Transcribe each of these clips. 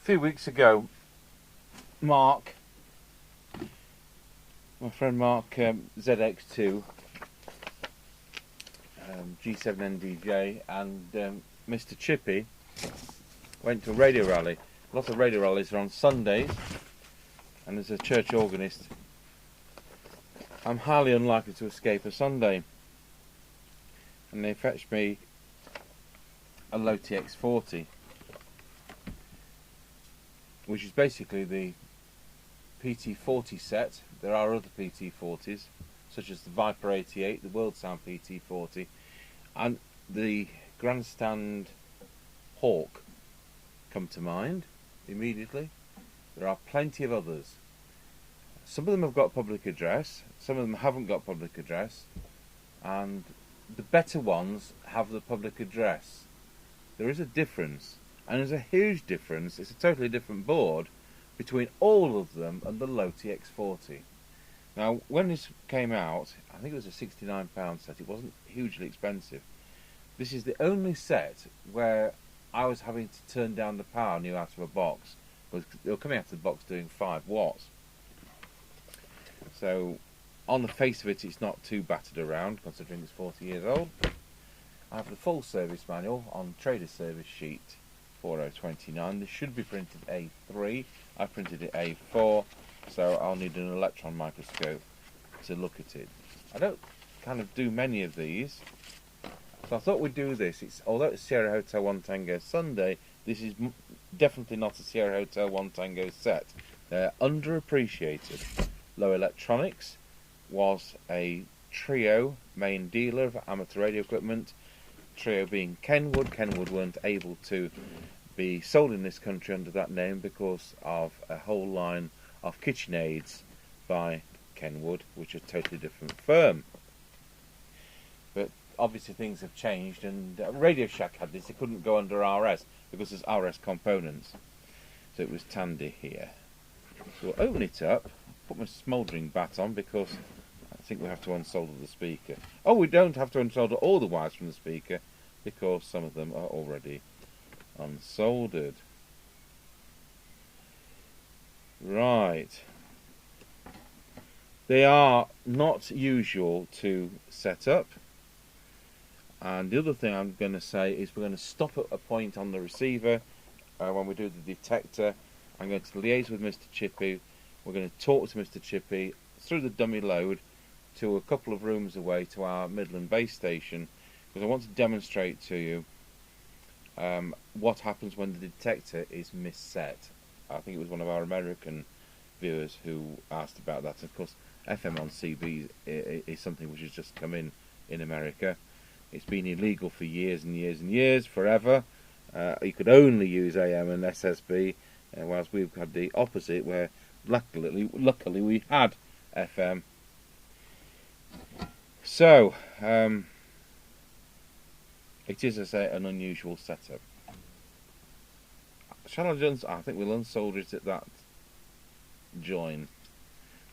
few weeks ago, Mark, my friend Mark, ZX2, G7NDJ, and Mr. Chippy went to a radio rally. Lots of radio rallies are on Sundays, and as a church organist, I'm highly unlikely to escape a Sunday. And they fetched me a Lowe TX40, which is basically the PT40 set. There are other PT40s, such as the Viper 88, the World Sound PT40, and the Grandstand Hawk come to mind immediately. There are plenty of others. Some of them have got public address, some of them haven't got public address, and the better ones have the public address. There is a difference, and there's a huge difference. It's a totally different board between all of them and the Lowe TX40. Now, when this came out, I think it was a £69 set. It wasn't hugely expensive. This is the only set where I was having to turn down the power new out of a box, because they were coming out of the box doing 5 watts. So, on the face of it, it's not too battered around, considering it's 40 years old. I have the full service manual on trader service sheet 4029. This should be printed A3. I printed it A4, so I'll need an electron microscope to look at it. I don't kind of do many of these, so I thought we'd do this. Although it's Sierra Hotel 1 Tango Sunday, this is definitely not a Sierra Hotel 1 Tango set. They're underappreciated. Lowe Electronics was a Trio main dealer of amateur radio equipment. Trio being Kenwood. Kenwood weren't able to be sold in this country under that name because of a whole line of KitchenAids by Kenwood, which are a totally different firm. But obviously things have changed, and Radio Shack had this. It couldn't go under RS because there's RS components. So it was Tandy here. So we'll open it up, put my smouldering bat on because I think we have to unsolder the speaker. Oh, we don't have to unsolder all the wires from the speaker because some of them are already unsoldered. Right. They are not usual to set up. And the other thing I'm going to say is we're going to stop at a point on the receiver when we do the detector. I'm going to liaise with Mr. Chippy. We're going to talk to Mr. Chippy through the dummy load to a couple of rooms away to our Midland base station, because I want to demonstrate to you what happens when the detector is misset. I think it was one of our American viewers who asked about that. Of course, FM on CB is something which has just come in America. It's been illegal for years and years and years, forever. You could only use AM and SSB, whereas we've had the opposite, where luckily we had FM. So, it is, as I say, an unusual setup. Shall I I think we'll unsolder it at that join.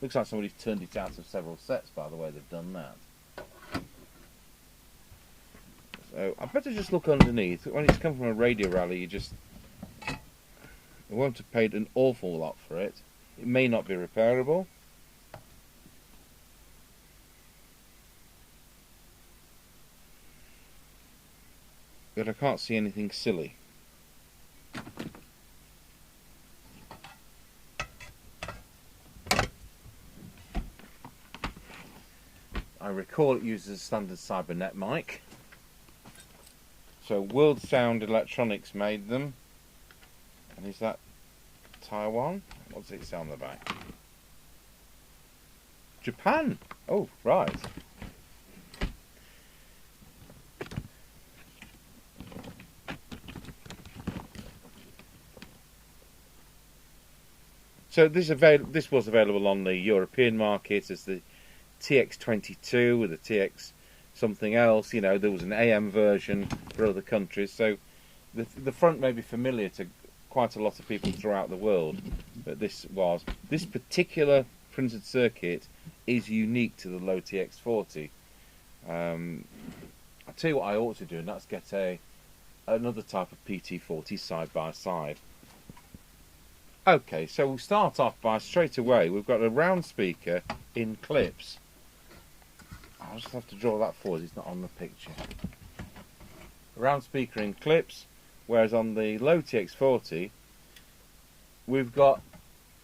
Looks like somebody's turned it out of several sets, by the way they've done that. So, I better just look underneath. When it's come from a radio rally, you won't have paid an awful lot for it. It may not be repairable. But I can't see anything silly. I recall it uses a standard Cybernet mic. So World Sound Electronics made them. And is that Taiwan? What does it say on the back? Japan! Oh, right. So this was available on the European market as the TX22 with the TX something else. You know, there was an AM version for other countries. So the front may be familiar to quite a lot of people throughout the world, but this particular printed circuit is unique to the Lowe TX40. I'll tell you what I ought to do, and that's get another type of PT40 side by side. Okay, so we'll start off by straight away, we've got a round speaker in clips. I'll just have to draw that for us, it's not on the picture. A round speaker in clips, whereas on the Lowe TX40 we've got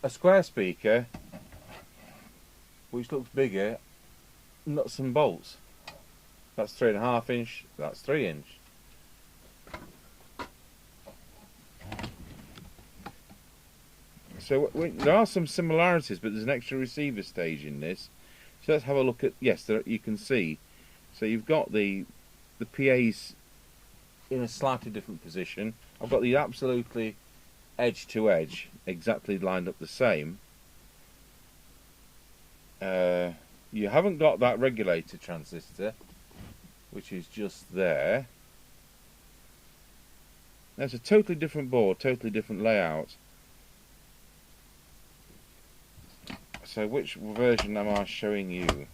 a square speaker which looks bigger, nuts and bolts. That's 3.5 inch, that's 3 inch. So there are some similarities, but there's an extra receiver stage in this. So let's have a look at, yes, there, you can see. So you've got the PAs in a slightly different position. I've got the absolutely edge to edge, exactly lined up the same. You haven't got that regulator transistor, which is just there. That's a totally different board, totally different layout. So which version am I showing you?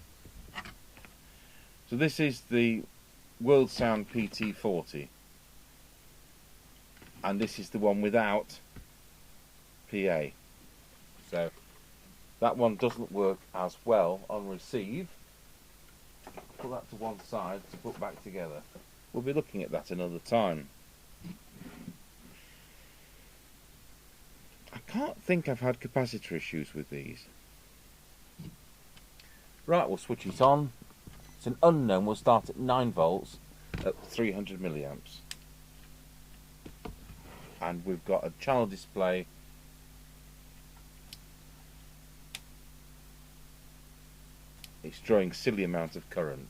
So this is the World Sound PT40, and this is the one without PA. So that one doesn't work as well on receive. Put that to one side to put back together. We'll be looking at that another time. I can't think I've had capacitor issues with these. Right, we'll switch it on. It's an unknown, we'll start at 9 volts at 300 milliamps. And we've got a channel display. It's drawing silly amounts of current.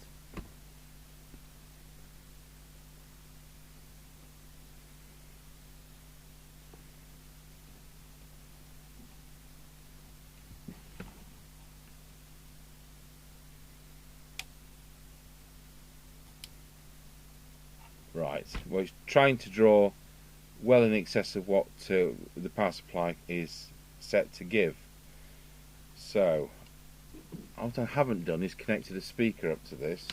Right, we're trying to draw well in excess of what the power supply is set to give. So what I haven't done is connected a speaker up to this.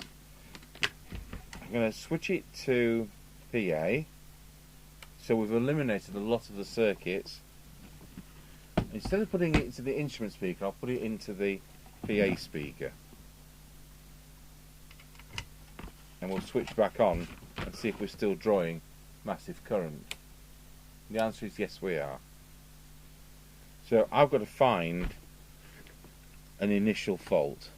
I'm going to switch it to PA, so we've eliminated a lot of the circuits. Instead of putting it into the instrument speaker, I'll put it into the PA speaker, and we'll switch back on and see if we're still drawing massive current. The answer is yes, we are. So I've got to find an initial fault.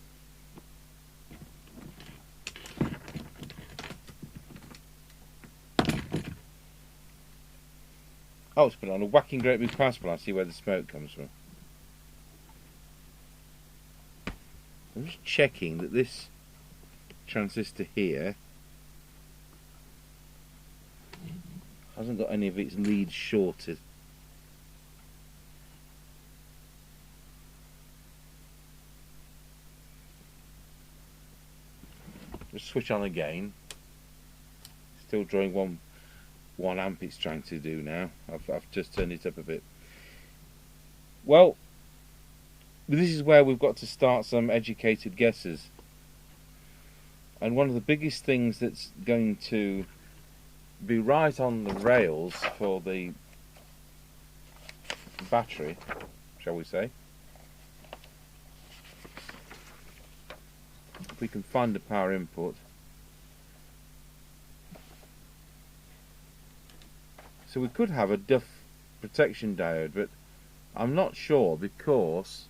Oh, it's put on a whacking great big power supply. See where the smoke comes from. I'm just checking that this transistor here hasn't got any of its leads shorted. Just switch on again. Still drawing one amp it's trying to do now. I've just turned it up a bit. Well, this is where we've got to start some educated guesses. And one of the biggest things that's going to be right on the rails for the battery, shall we say, if we can find the power input. So we could have a duff protection diode, but I'm not sure, because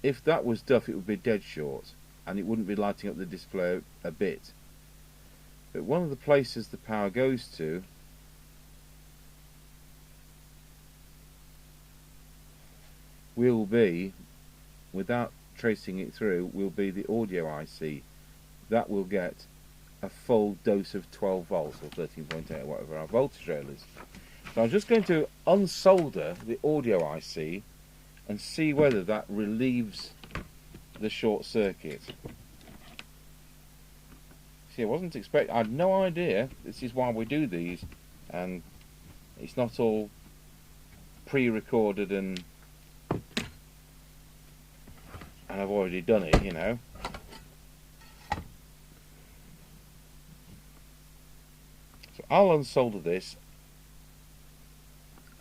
if that was duff it would be dead short and it wouldn't be lighting up the display a bit. But one of the places the power goes to will be, without tracing it through, will be the audio IC. That will get a full dose of 12 volts or 13.8 or whatever our voltage rail is. So I'm just going to unsolder the audio IC and see whether that relieves the short circuit. See, I wasn't expecting, I had no idea this is why we do these, and it's not all pre-recorded and I've already done it, you know. So I'll unsolder this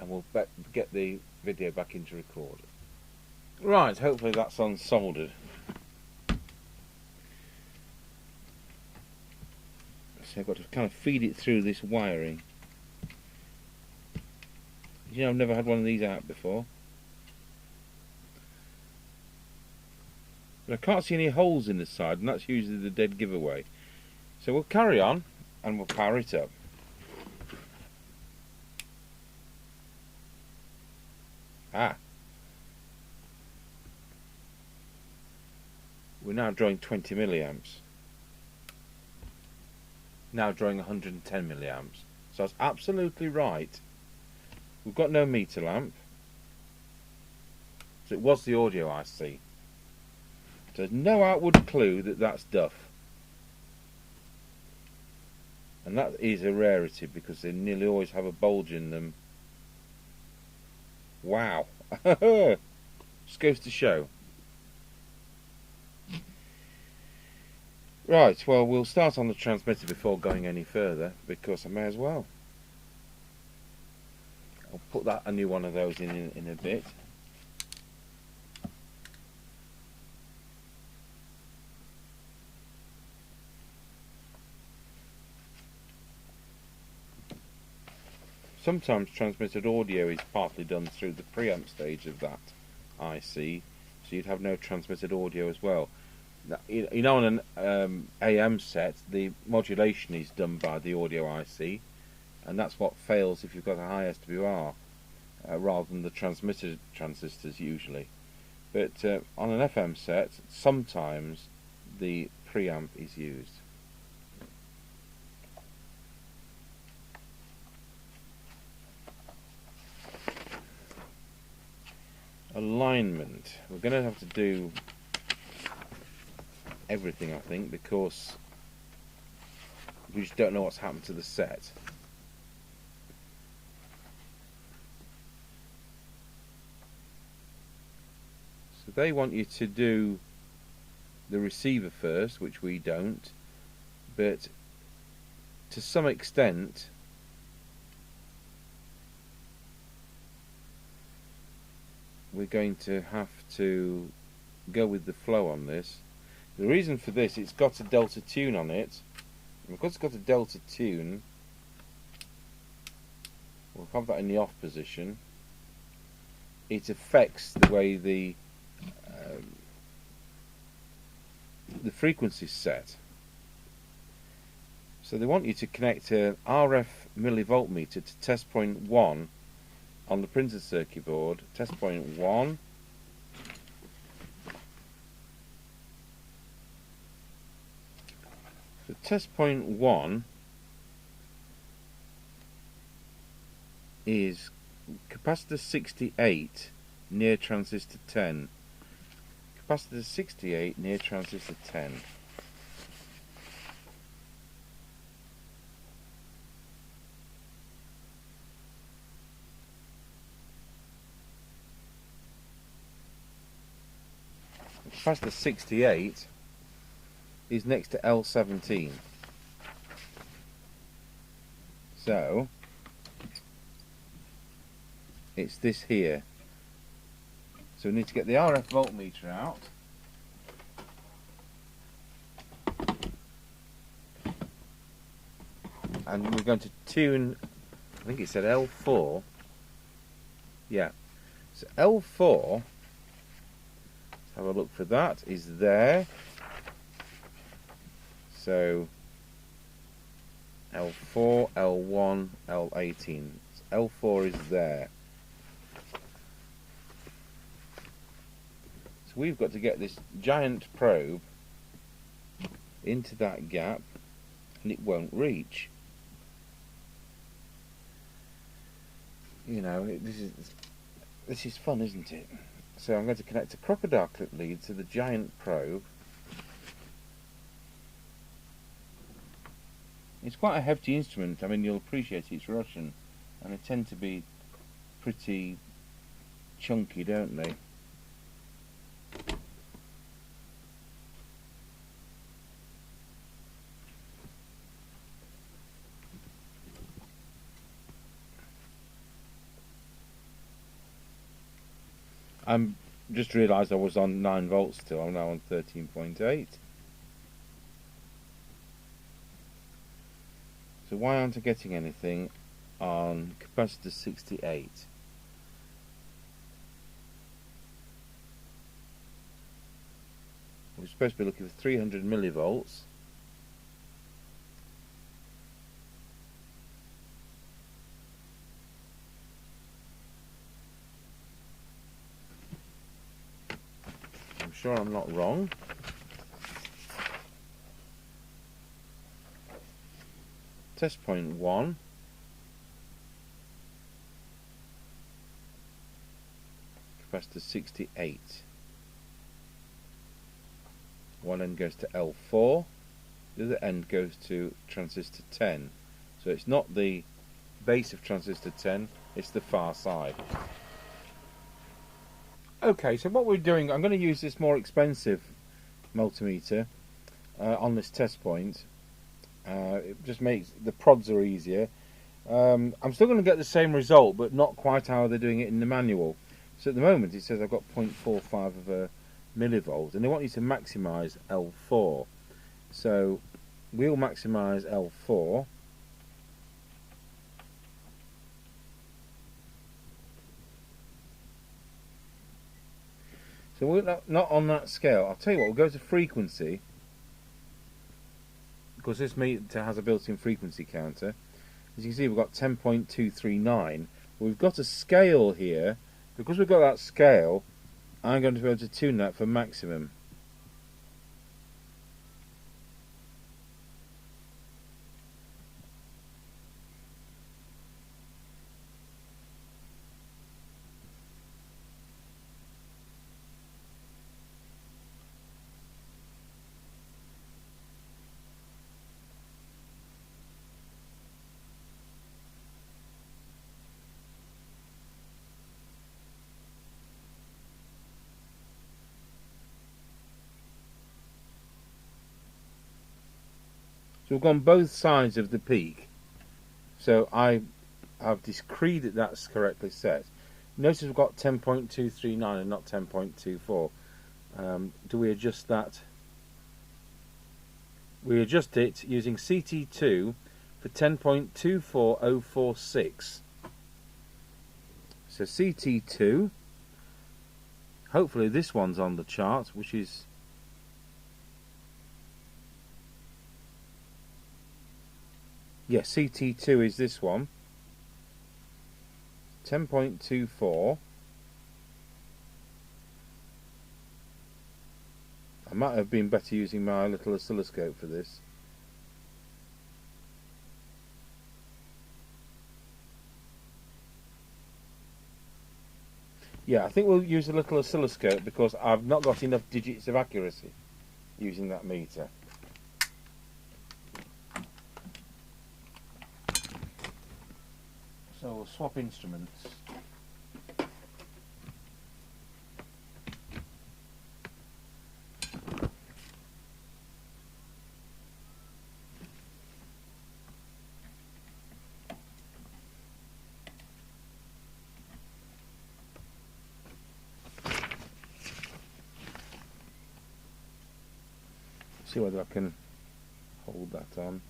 and we'll get the video back into record. Right, hopefully that's unsoldered. So I've got to kind of feed it through this wiring. You know, I've never had one of these out before. But I can't see any holes in the side, and that's usually the dead giveaway. So we'll carry on and we'll power it up. We're now drawing 20 milliamps. Now drawing 110 milliamps. So that's absolutely right. We've got no meter lamp. So it was the audio IC. So there's no outward clue that that's duff. And that is a rarity because they nearly always have a bulge in them. Wow. Just goes to show. Right, well, we'll start on the transmitter before going any further because I may as well. I'll put a new one of those in a bit. Sometimes transmitted audio is partly done through the preamp stage of that IC, so you'd have no transmitted audio as well. Now, you know, on an AM set, the modulation is done by the audio IC, and that's what fails if you've got a high SWR, rather than the transmitted transistors usually. But on an FM set, sometimes the preamp is used. Alignment. We're going to have to do everything, I think, because we just don't know what's happened to the set. So they want you to do the receiver first, which we don't, but to some extent we're going to have to go with the flow on this. The reason for this, it's got a delta tune on it, and because it's got a delta tune, we'll have that in the off position. It affects the way the frequency is set. So they want you to connect an RF millivoltmeter to test point 1 on the printed circuit board. Test point 1. So test point 1 is capacitor 68 near transistor 10. Capacitor 68 near transistor 10. Capacitor 68 is next to L17. So it's this here. So we need to get the RF voltmeter out. And we're going to tune, I think it said L4. Yeah. So L4, let's have a look for that, is there. So L4, L1, L18. So L4 is there. So we've got to get this giant probe into that gap, and it won't reach. You know, this is fun, isn't it? So I'm going to connect a crocodile clip lead to the giant probe. It's quite a hefty instrument. I mean, you'll appreciate it's Russian, and they tend to be pretty chunky, don't they? I'm just realised I was on 9 volts still. I'm now on 13.8. So why aren't I getting anything on capacitor 68? We're supposed to be looking for 300 millivolts. I'm sure I'm not wrong. Test point 1. Capacitor 68. One end goes to L4, the other end goes to transistor 10. So it's not the base of transistor 10, it's the far side. Okay, so what we're doing, I'm going to use this more expensive multimeter on this test point. It just makes the prods are easier. I'm still going to get the same result, but not quite how they're doing it in the manual. So at the moment it says I've got 0.45 of a millivolts, and they want you to maximise L4. So we'll maximise L4. So we're not on that scale. I'll tell you what, we'll go to frequency, because this meter has a built-in frequency counter. As you can see, we've got 10.239. We've got a scale here. Because we've got that scale, I'm going to be able to tune that for maximum. So we've gone both sides of the peak. So I have decreed that that's correctly set. Notice we've got 10.239 and not 10.24. Do we adjust that? We adjust it using CT2 for 10.24046. So CT2, hopefully this one's on the chart, which is CT2 is this one, 10.24. I might have been better using my little oscilloscope for this. Yeah, I think we'll use a little oscilloscope because I've not got enough digits of accuracy using that meter. So we'll swap instruments. See whether I can hold that on.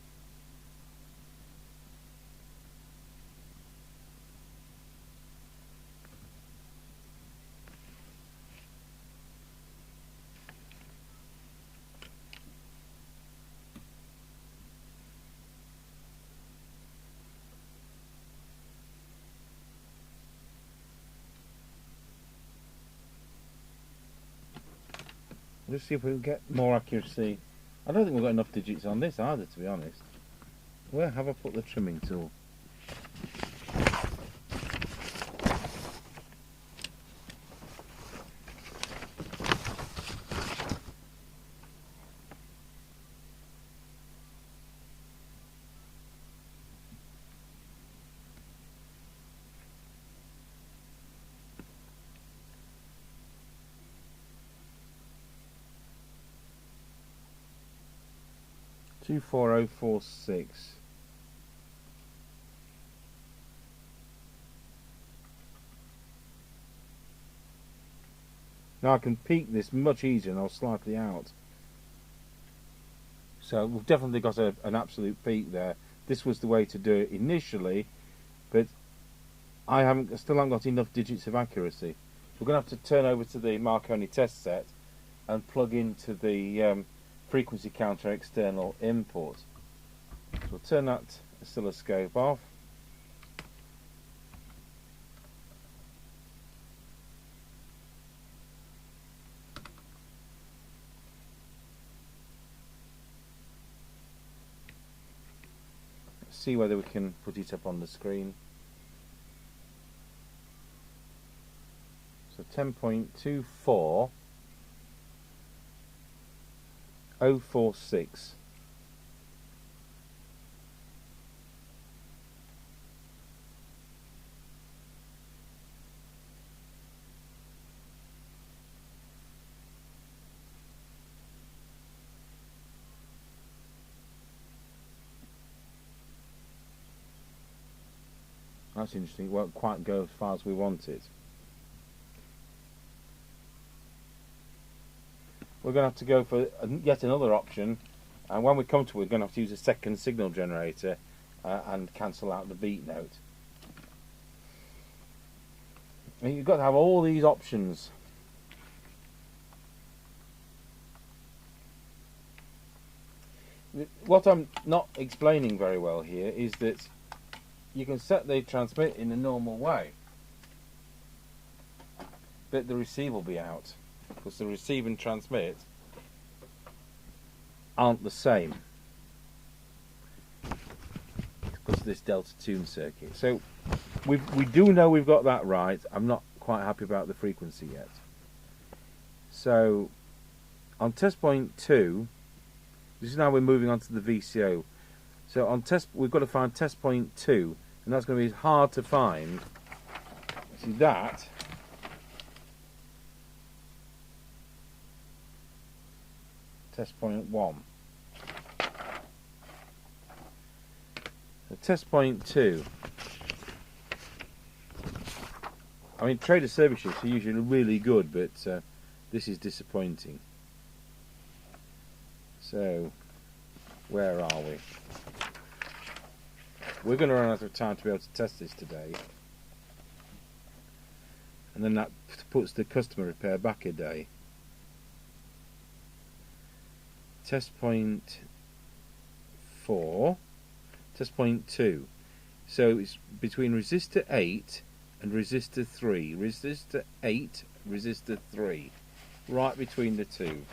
Let's see if we can get more accuracy. I don't think we've got enough digits on this either, to be honest. Where have I put the trimming tool? Two 4046. Now I can peak this much easier and I'll slightly out. So we've definitely got an absolute peak there. This was the way to do it initially, but I still haven't got enough digits of accuracy. We're going to have to turn over to the Marconi test set and plug into the frequency counter external input. So we'll turn that oscilloscope off. Let's see whether we can put it up on the screen. So 10.24 046. That's interesting. It won't quite go as far as we want it. We're going to have to go for yet another option, and when we come to it, we're going to have to use a second signal generator and cancel out the beat note. And you've got to have all these options. What I'm not explaining very well here is that you can set the transmit in a normal way, but the receive will be out, because the receive and transmit aren't the same because of this delta tune circuit. So we do know we've got that right. I'm not quite happy about the frequency yet. So on test point 2, this is now we're moving on to the VCO. So on test, we've got to find test point 2, and that's going to be hard to find. See that? Test point 1. So test point 2. I mean, trader service sheets are usually really good, but this is disappointing. So, where are we? We're going to run out of time to be able to test this today. And then that puts the customer repair back a day. Test point 4, test point 2. So it's between resistor 8 and resistor 3. Resistor 8, resistor 3. Right between the two.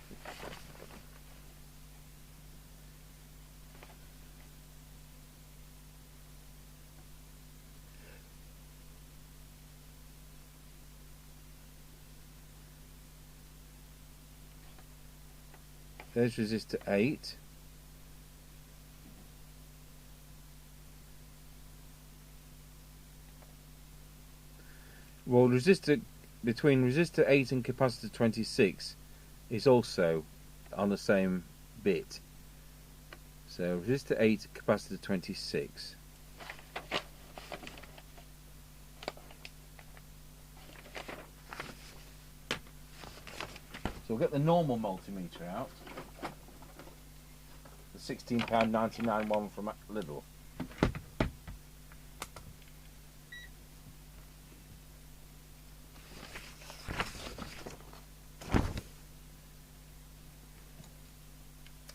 There's resistor 8. Well, between resistor 8 and capacitor 26 is also on the same bit. So resistor 8, capacitor 26. So we'll get the normal multimeter out. The £16.99 one from Lidl.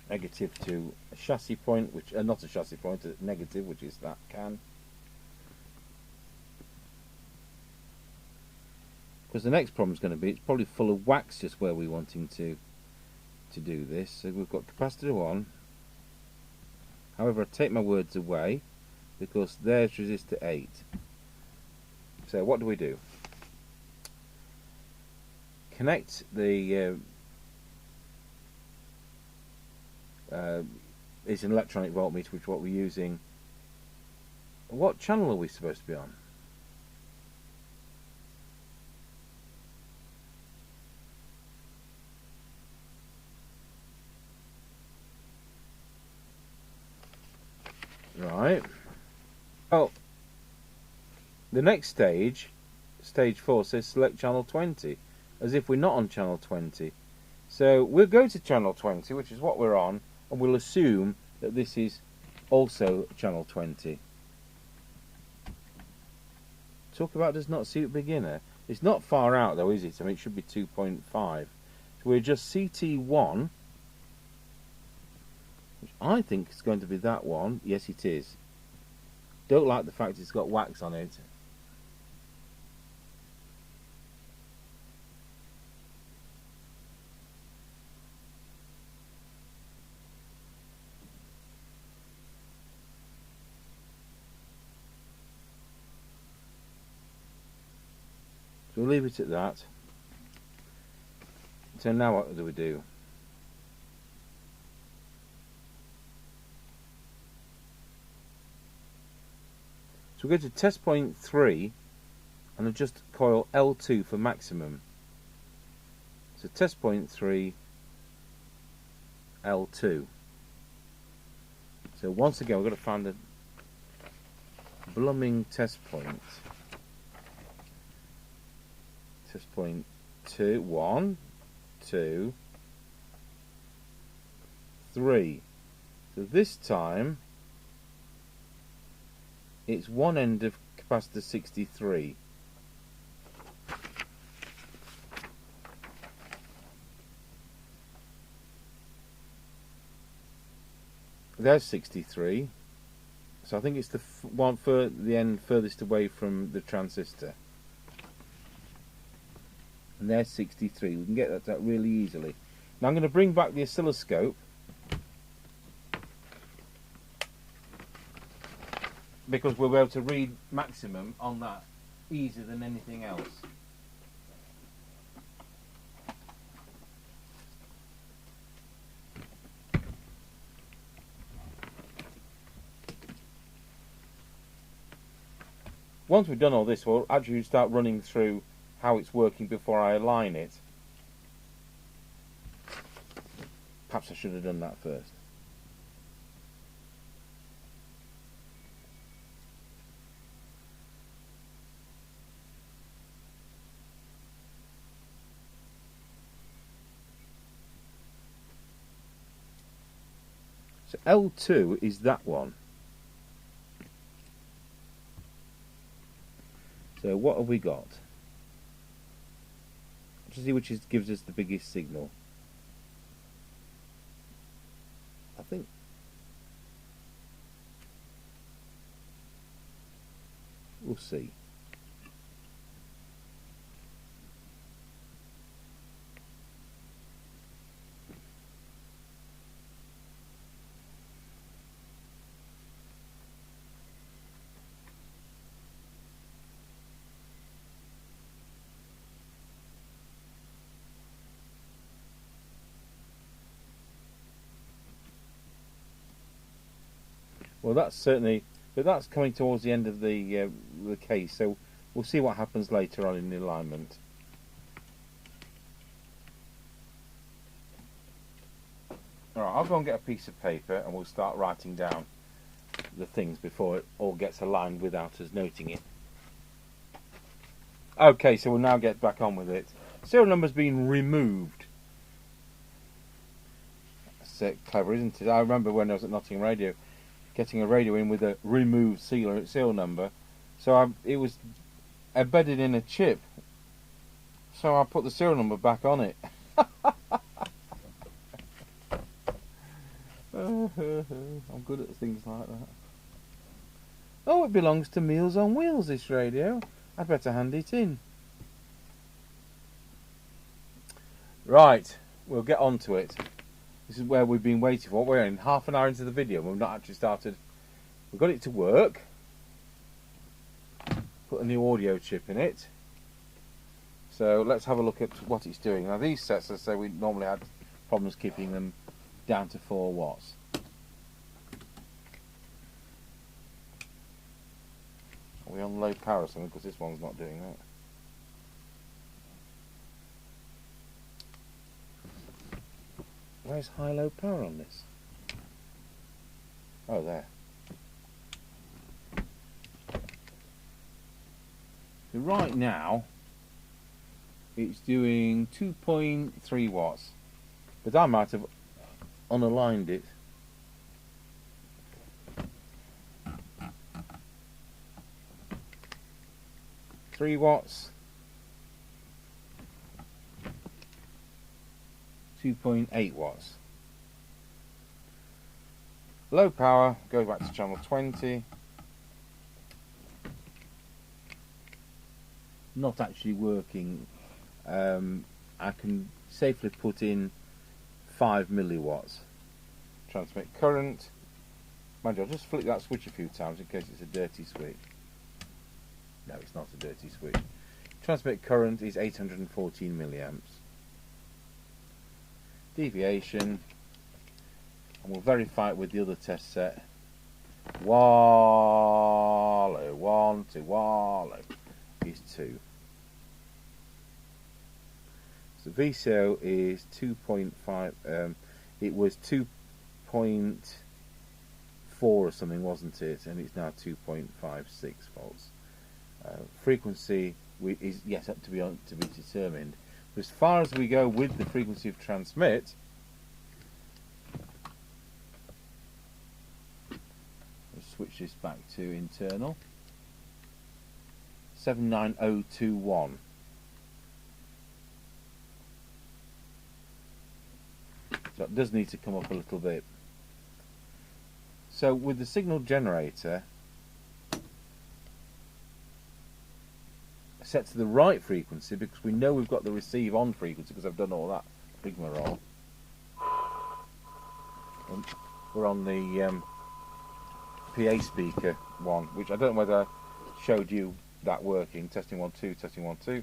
Negative to a chassis point, which not a chassis point, a negative, which is that can. Because the next problem is going to be, it's probably full of wax just where we're wanting to do this. So we've got capacitor 1. However, I take my words away because there's resistor 8. So what do? Connect the it's an electronic voltmeter, which is what we're using. What channel are we supposed to be on? Right. Oh, the next stage, stage 4, says select channel 20. as if we're not on channel 20. So we'll go to channel 20, which is what we're on, and we'll assume that this is also channel 20. Talk about does not suit beginner. It's not far out though, is it? I mean, it should be 2.5. So we're just CT1, which I think is going to be that one. Yes, it is. Don't like the fact it's got wax on it. So we'll leave it at that. So now what do we do? So we go to test point 3 and adjust coil L2 for maximum. So test point 3, L2. So once again we've got to find the blooming test point. Test point 2, 1, 2, 3. So this time it's one end of capacitor 63. There's 63. So I think it's the one for the end furthest away from the transistor. And there's 63. We can get that really easily. Now I'm going to bring back the oscilloscope, because we'll be able to read maximum on that easier than anything else. Once we've done all this, we'll actually start running through how it's working before I align it. Perhaps I should have done that first. So L2 is that one. So what have we got? To see which gives us the biggest signal. I think we'll see. Well, that's certainly, but that's coming towards the end of the case, so we'll see what happens later on in the alignment. Alright, I'll go and get a piece of paper and we'll start writing down the things before it all gets aligned without us noting it. Okay, so we'll now get back on with it. Serial number's been removed. That's clever, isn't it? I remember when I was at Nottingham Radio, getting a radio in with a removed serial number, so it was embedded in a chip, so I put the serial number back on it. I'm good at things like that. Oh, it belongs to Meals on Wheels, this radio. I'd better hand it in. Right, we'll get on to it. This is where we've been waiting for. We're in half an hour into the video and we've not actually started. We've got it to work. Put a new audio chip in it. So let's have a look at what it's doing. Now these sets, as I say, we normally had problems keeping them down to 4 watts. Are we on low power or something? Because this one's not doing that. Where's high-low power on this? Oh, there. So right now, it's doing 2.3 watts, but I might have unaligned it. Three watts, 2.8 watts. Low power, go back to channel 20. Not actually working. I can safely put in 5 milliwatts. Transmit current. Mind you, I'll just flick that switch a few times in case it's a dirty switch. No, it's not a dirty switch. Transmit current is 814 milliamps. Deviation, and we'll verify it with the other test set. Wallow, 1, 2, wallow is 2. So VCO is 2.5. It was 2.4 or something, wasn't it? And it's now 2.56 volts. Frequency is yes up to be determined. But as far as we go with the frequency of transmit, let's switch this back to internal. 79021. So it does need to come up a little bit. So with the signal generator set to the right frequency, because we know we've got the receive on frequency because I've done all that rigmarole. And we're on the PA speaker one, which I don't know whether I showed you that working. Testing 1 2, testing 1 2.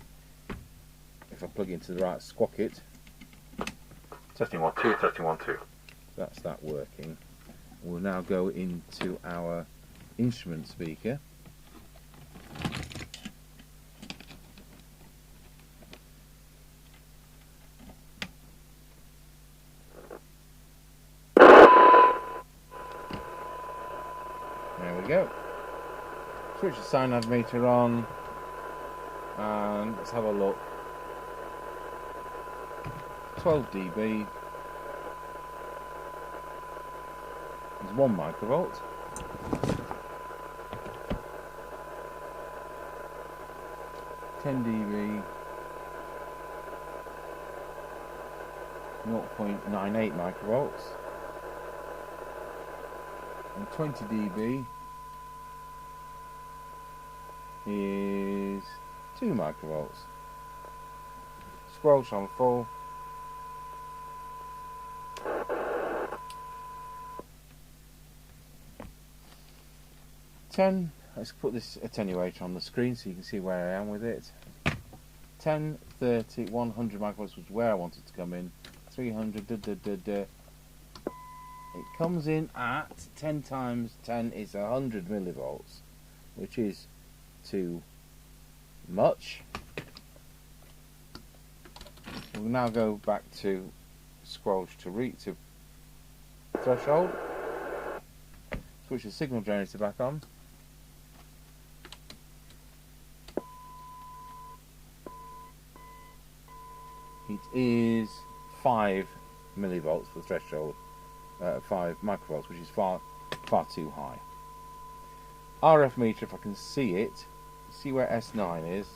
If I plug into the right squocket. Testing 1 2, testing 1 2. That's that working. We'll now go into our instrument speaker. There we go. Switch the cyanide meter on and let's have a look. 12 dB. There's 1 microvolt. dB. 0.98 microvolts. And 20 dB is 2 microvolts. Scroll on full. 10. Let's put this attenuator on the screen so you can see where I am with it. 10, 30, 100 microvolts was where I wanted to come in. 300, It comes in at 10 times 10 is 100 millivolts, which is too much. We'll now go back to scroll to read to threshold. Switch the signal generator back on. It is 5 millivolts for the threshold, 5 microvolts, which is far too high. RF meter, if I can see it, see where S9 is.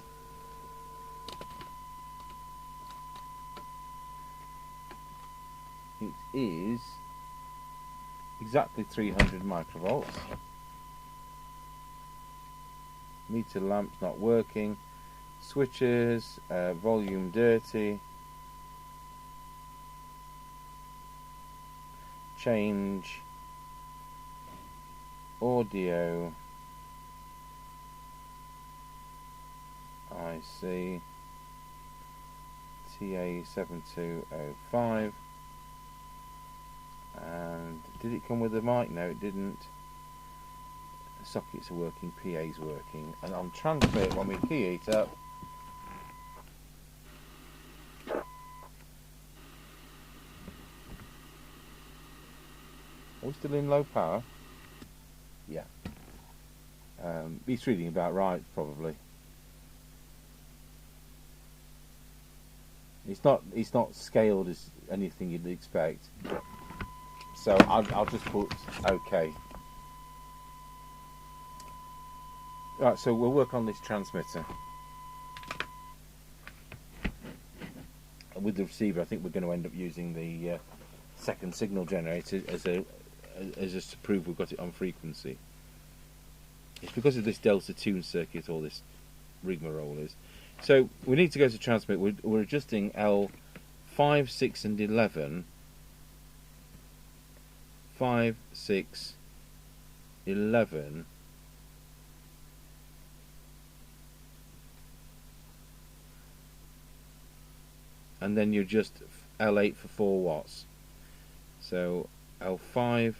It is exactly 300 microvolts. Meter lamp's not working. Switches, volume dirty. Change audio. I see TA7205. And did it come with a mic? No, it didn't. Sockets are working, PA's working, and on transmit, when we key it up, are we still in low power? Yeah. It's reading about right, probably. It's not scaled as anything you'd expect. So I'll just put OK. Right, so we'll work on this transmitter. With the receiver, I think we're going to end up using the second signal generator as just to prove we've got it on frequency. It's because of this delta tune circuit, all this rigmarole is. So we need to go to transmit. We're adjusting L5, 6 and 11. 5, 6, 11. And then you adjust L8 for 4 watts. So L5,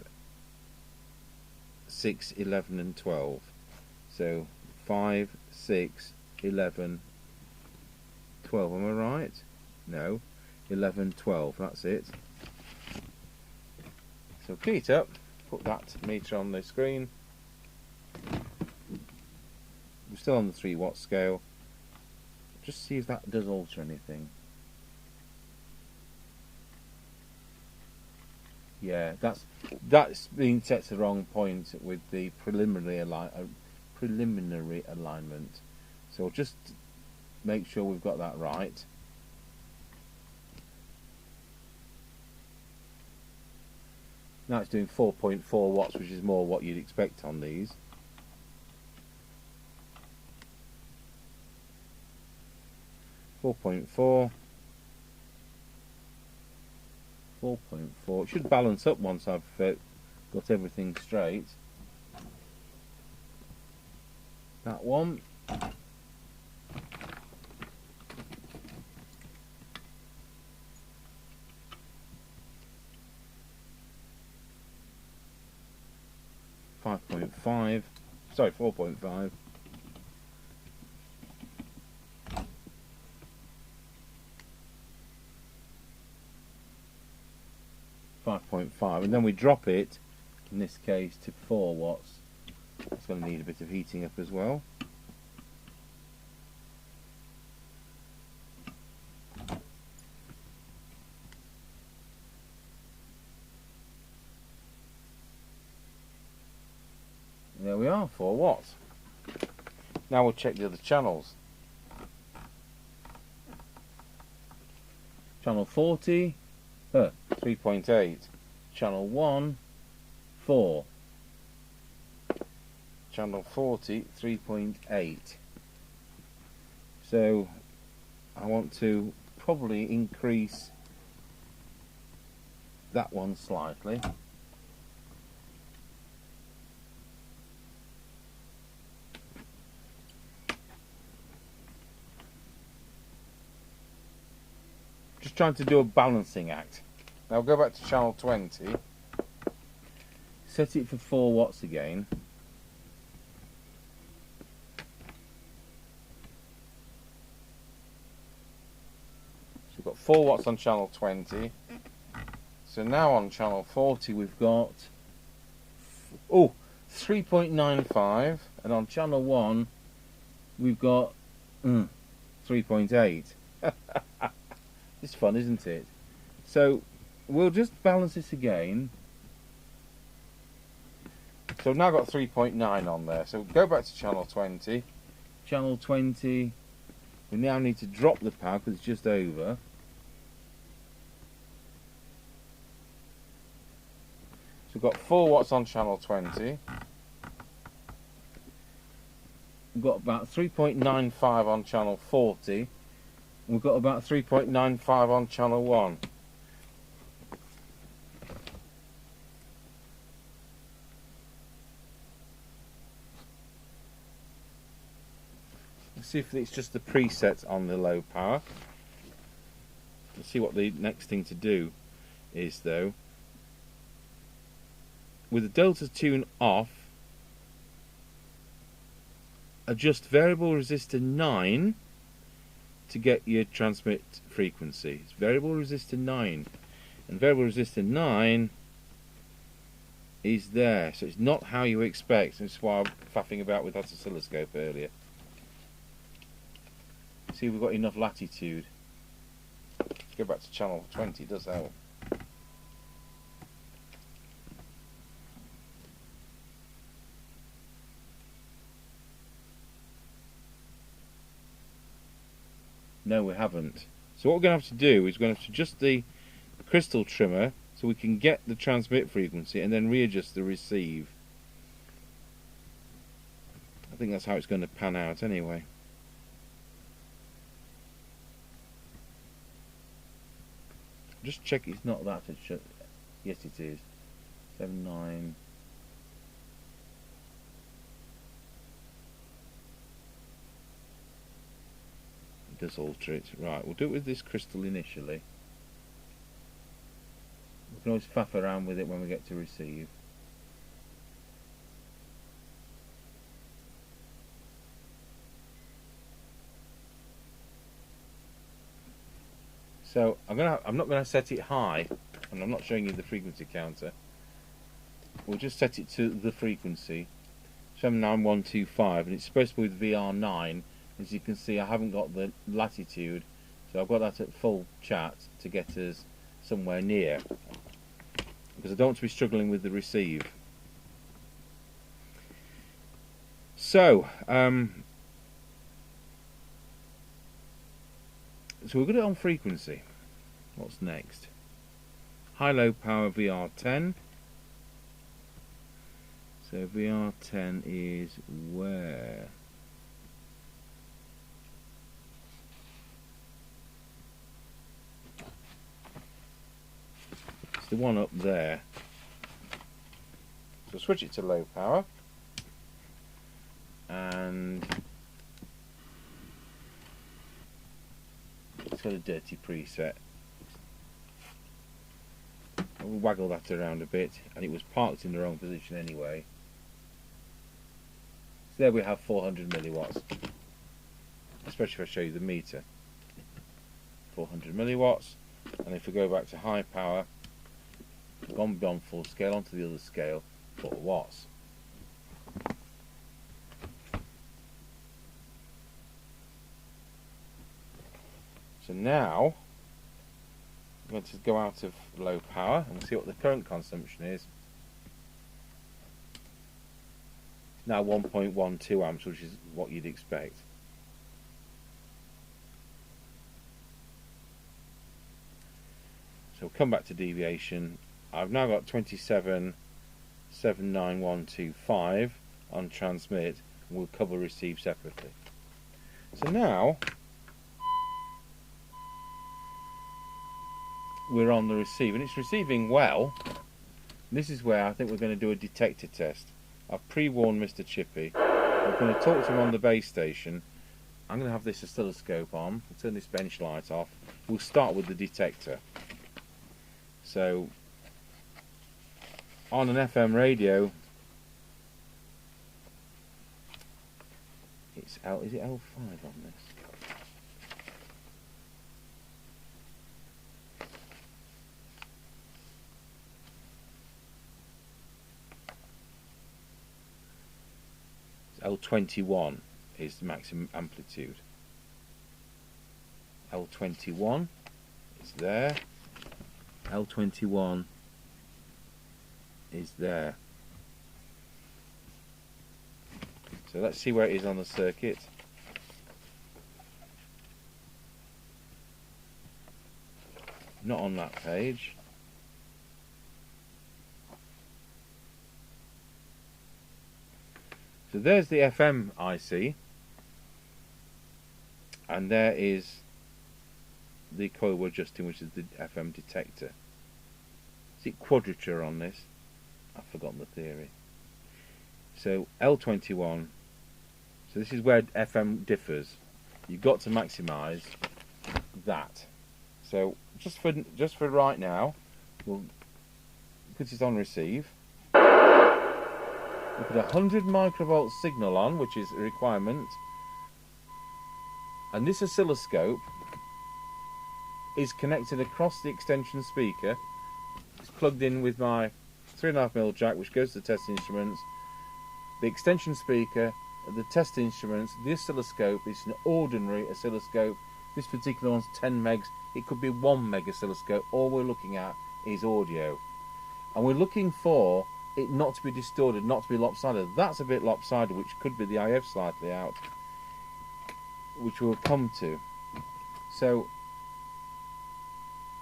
6, 11 and 12. So 5, 6, 11, 12. Am I right? No. 11, 12. That's it. So key it up. Put that meter on the screen. We're still on the 3 watt scale. Just see if that does alter anything. Yeah, that's been set to the wrong point with the preliminary alignment. So we'll just make sure we've got that right. Now it's doing 4.4 watts, which is more what you'd expect on these. .4. 4.4. It should balance up once I've got everything straight. That one. .5. Sorry, 4.5. 5.5, and then we drop it, in this case, to 4 watts. It's going to need a bit of heating up as well. There we are, 4 watts. Now we'll check the other channels. Channel 40, 3.8. Channel 1, 4. Channel 40, 3.8. So I want to probably increase that one slightly. Just trying to do a balancing act. Now go back to channel 20, set it for 4 watts again. So we've got 4 watts on channel 20. So now on channel 40 we've got 3.95, and on channel 1 we've got 3.8. It's fun, isn't it? So we'll just balance this again. So I've now got 3.9 on there. So go back to channel 20. Channel 20, we now need to drop the power because it's just over. So we've got 4 watts on channel 20. We've got about 3.95 on channel 40. We've got about 3.95 on channel 1. Let's see if it's just the preset on the low power. Let's see what the next thing to do is though. With the delta tune off, adjust variable resistor 9 to get your transmit frequency. It's variable resistor 9, and variable resistor 9 is there, so it's not how you expect. That's why I'm faffing about with that oscilloscope earlier. See if we've got enough latitude. go back to channel 20, it does help. No, we haven't. So what we're going to have to do is we're going to have to adjust the crystal trimmer so we can get the transmit frequency and then readjust the receive. I think that's how it's going to pan out anyway. Just check it's not that. Yes, it is. 79. Does alter it. Right, we'll do it with this crystal initially. We can always faff around with it when we get to receive. So I'm not going to set it high, and I'm not showing you the frequency counter. We'll just set it to the frequency 79125, and it's supposed to be with VR9. As you can see, I haven't got the latitude, so I've got that at full chat to get us somewhere near, because I don't want to be struggling with the receive. So, so we've got it on frequency. What's next? High-low power VR10. So VR10 is where? The one up there. So switch it to low power, and it's got a dirty preset. We'll waggle that around a bit, and it was parked in the wrong position anyway. So there we have 400 milliwatts, especially if I show you the meter. 400 milliwatts, and if we go back to high power, gone beyond full scale onto the other scale, 4 watts. So now I'm going to go out of low power and see what the current consumption is. Now 1.12 amps, which is what you'd expect. So we'll come back to deviation. I've now got 27,79125 on transmit, and we'll cover receive separately. So now we're on the receive, and it's receiving well. This is where I think we're going to do a detector test. I've pre-warned Mr. Chippy. We're going to talk to him on the base station. I'm going to have this oscilloscope on. We'll turn this bench light off. We'll start with the detector. So on an FM radio, it's L. Is it L5 on this? L21 is the maximum amplitude. L21 is there. L21 is there. So let's see where it is on the circuit. Not on that page. So there's the FM IC, and there is the coil we're adjusting, which is the FM detector. Is it quadrature on this? I've forgotten the theory. So L21, so this is where FM differs. You've got to maximise that. So just for right now, we'll put it on receive. We put a 100 microvolt signal on, which is a requirement, and this oscilloscope is connected across the extension speaker. It's plugged in with my 3.5mm jack, which goes to the test instruments, the extension speaker, the test instruments. The oscilloscope is an ordinary oscilloscope, This particular one's 10 megs. It could be 1 meg oscilloscope. All we're looking at is audio. And we're looking for it not to be distorted, not to be lopsided. That's a bit lopsided, which could be the IF slightly out, which we'll come to. So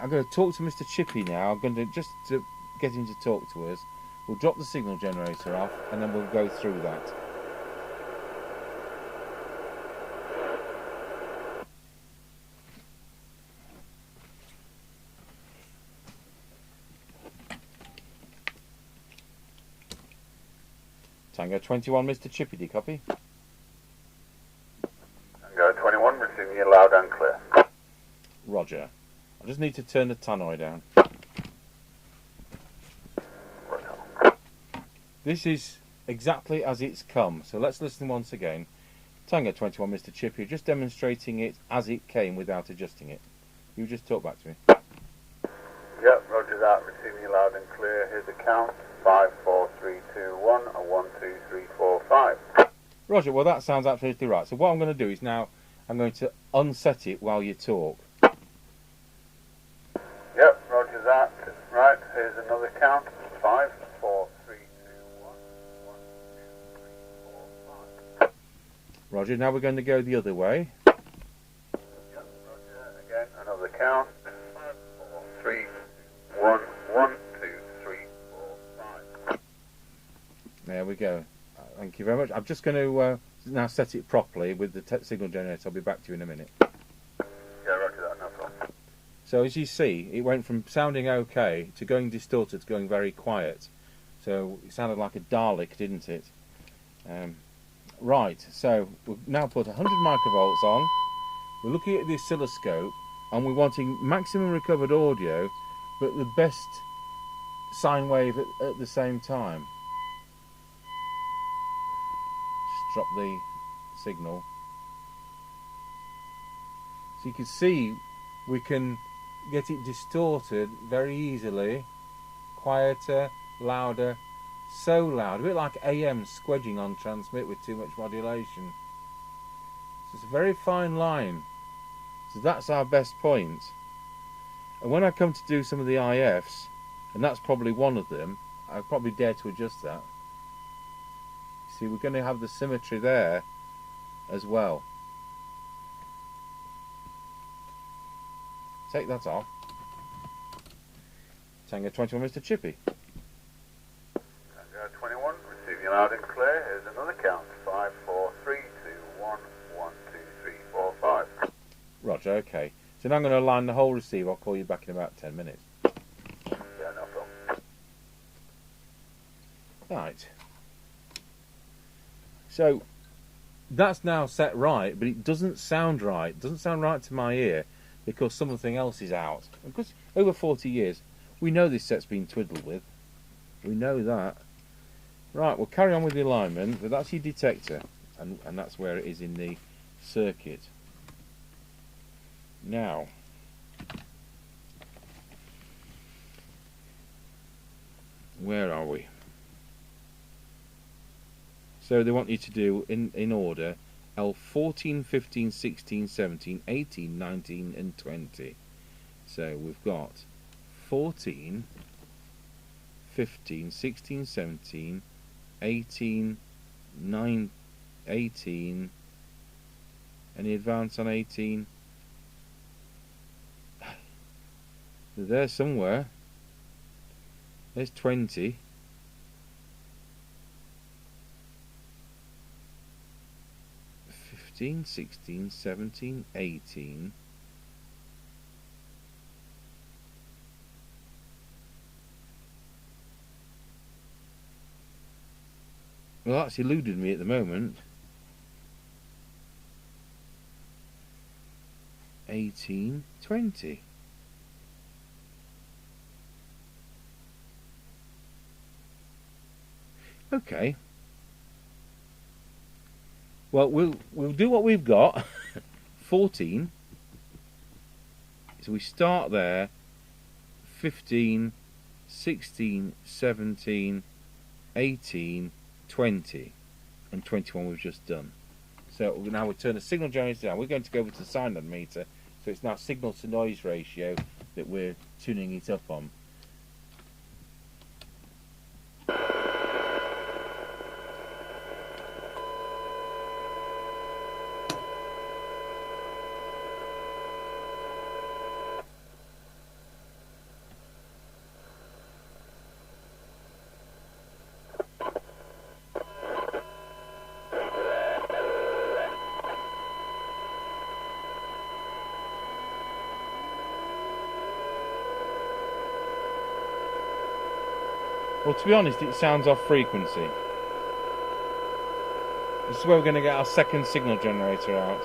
I'm going to talk to Mr. Chippy now. I'm going to just to get him to talk to us. We'll drop the signal generator off and then we'll go through that. Tango 21, Mr. Chippy, do you copy? Tango 21, receiving you loud and clear. Roger. I just need to turn the tannoy down. This is exactly as it's come, so let's listen once again. Tango 21, Mr. Chippy, you're just demonstrating it as it came without adjusting it. You just talk back to me. Yep, roger that, receiving you loud and clear. Here's the count. 5, 4, 3, 2, 1, 1, 2, 3, 4, 5. Roger, well that sounds absolutely right. So what I'm going to do is now I'm going to unset it while you talk. Yep, roger that. Right, here's another count. 5, 4, 3, 2, 1, 1, 2, 3, 4, 5. Roger, now we're going to go the other way. Yep, roger, again, another count. 5, 4, 3, 2, 1, 1, 2, 3, 4, 5. There we go. Thank you very much. I'm just going to now set it properly with the signal generator. I'll be back to you in a minute. Yeah, roger that, no problem. So as you see, it went from sounding okay to going distorted to going very quiet. So it sounded like a Dalek, didn't it? Right, so we've now put 100 microvolts on. We're looking at the oscilloscope and we're wanting maximum recovered audio, but the best sine wave at the same time. Just drop the signal. So you can see we can get it distorted very easily, quieter, louder, so loud, a bit like AM squedging on transmit with too much modulation. So it's a very fine line. So that's our best point. And when I come to do some of the IFs, and that's probably one of them, I probably dare to adjust that. See, we're going to have the symmetry there as well. Take that off. Tango 21, Mr. Chippy. Tango 21, receiving you loud and clear. Here's another count. 5, 4, 3, 2, 1, 1, 2, 3, 4, 5. Roger, okay. So now I'm going to align the whole receiver. I'll call you back in about 10 minutes. Yeah, no problem. Right. So that's now set right, but it doesn't sound right. It doesn't sound right to my ear because something else is out. Because over 40 years, we know this set's been twiddled with. We know that. Right, we'll carry on with the alignment, but that's your detector, and that's where it is in the circuit. Now, where are we? So they want you to do, in order, L14, 15, 16, 17, 18, 19 and 20. So we've got 14, 15, 16, 17, 18, 9, 18. Any advance on 18? They're there somewhere. There's 20. 15, 16, 17, 18. Well, that's eluded me at the moment. 18, 20. Okay. Well, we'll do what we've got. 14. So we start there. 15, 16, 17, 18, 20, and 21 we've just done. So now we turn the signal generator down. We're going to go over to the sign meter So it's now signal to noise ratio that we're tuning it up on. Well, to be honest, it sounds off frequency. This is where we're going to get our second signal generator out.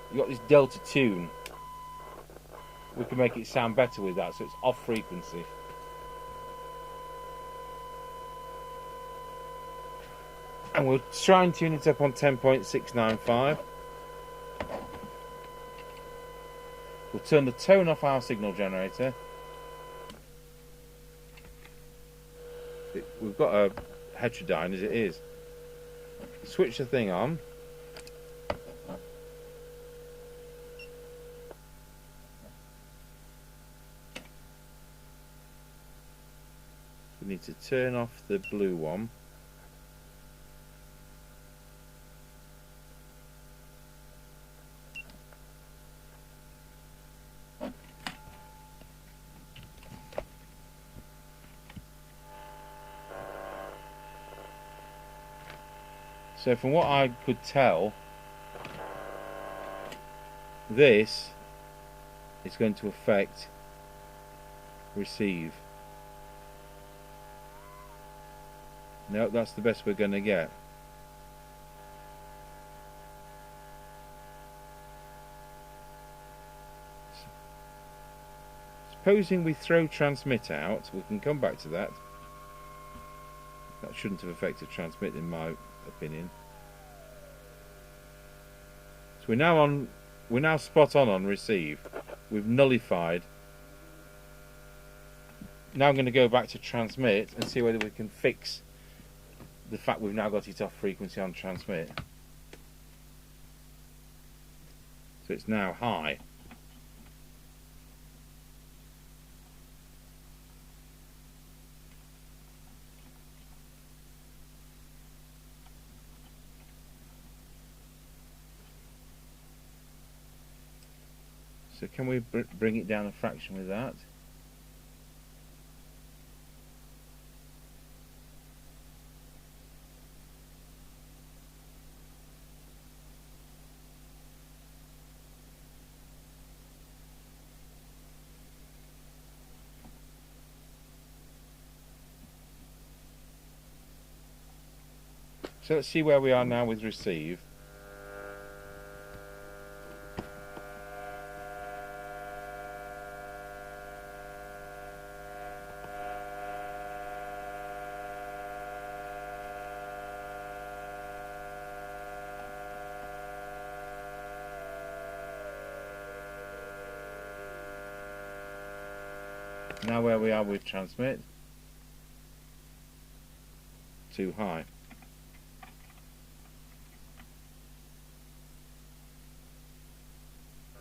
You've got this delta tune. We can make it sound better with that, so it's off frequency. And we'll try and tune it up on 10.695. We'll turn the tone off our signal generator. We've got a heterodyne as it is. Switch the thing on. We need to turn off the blue one. So from what I could tell, this is going to affect receive. No, that's the best we're going to get. Supposing we throw transmit out, we can come back to that. That shouldn't have affected transmit in my opinion. So we're now spot on receive. We've nullified. Now I'm going to go back to transmit and see whether we can fix the fact we've now got it off frequency on transmit. So it's now high. So can we bring it down a fraction with that? So let's see where we are now with receive. Now where we are with transmit. Too high.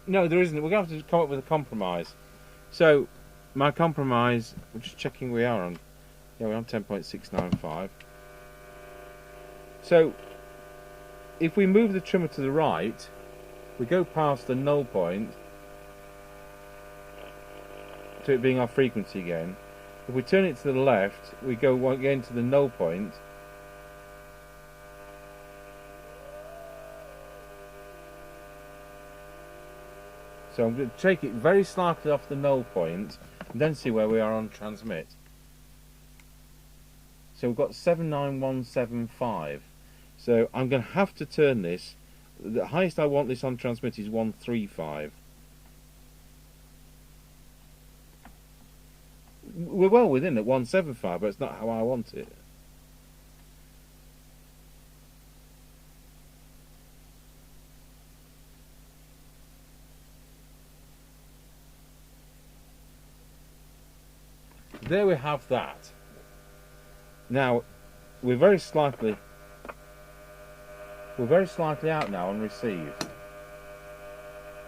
No, there isn't. We're going to have to come up with a compromise. So, my compromise, I'm just checking we are on. Yeah, we're on 10.695. So, if we move the trimmer to the right, we go past the null point to it being our frequency again. If we turn it to the left, we go again to the null point. So I'm going to take it very slightly off the null point and then see where we are on transmit. So we've got 79175. So I'm going to have to turn this. The highest I want this on transmit is 135. We're well within at 175, but it's not how I want it. there we have that. Now we're very slightly out now on receive.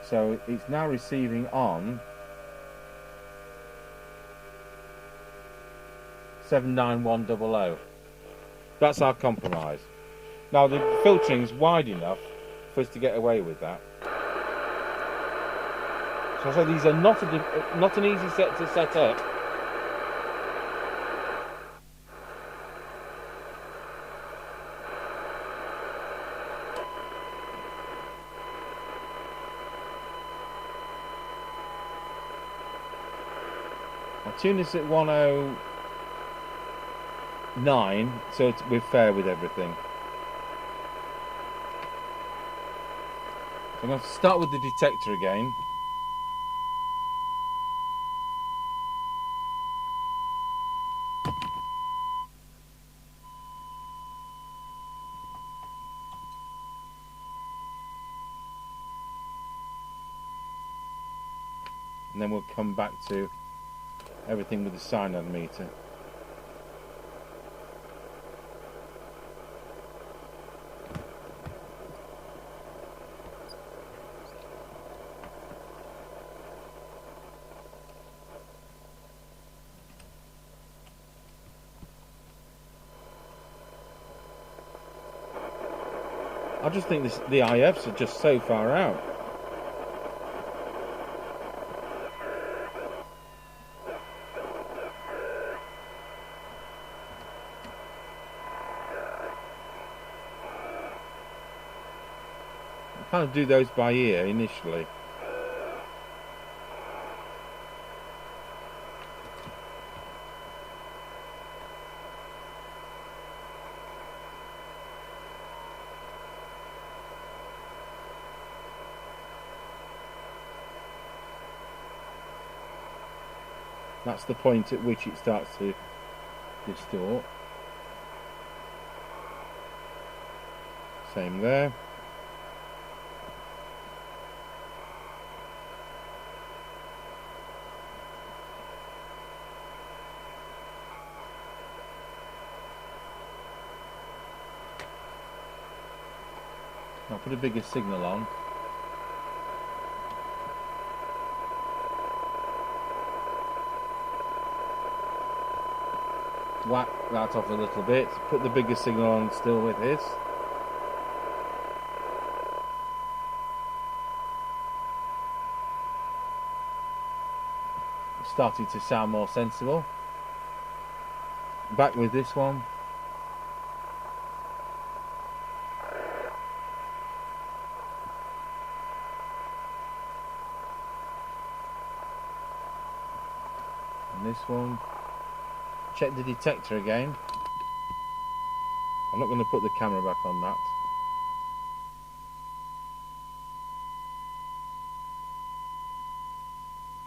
So it's now receiving on 79100. That's our compromise. Now the filtering's wide enough for us to get away with that. So I say these are not an easy set to set up. I'll tune this at 109, so we're fair with everything. So I'm going to start with the detector again. And then we'll come back to everything with the cyanide meter. I just think the IFs are just so far out. I kind of do those by ear initially. That's the point at which it starts to distort. Same there. I'll put a bigger signal on. Whack that off a little bit, put the bigger signal on still with it. It's starting to sound more sensible. Back with this one. And this one. Check the detector again. I'm not going to put the camera back on that.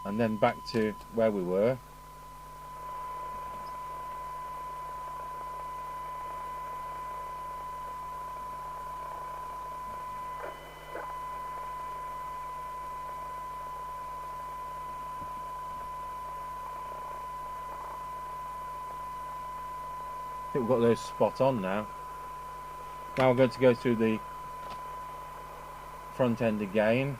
And then back to where we were. I think we've got those spot on now. Now we're going to go through the front end again.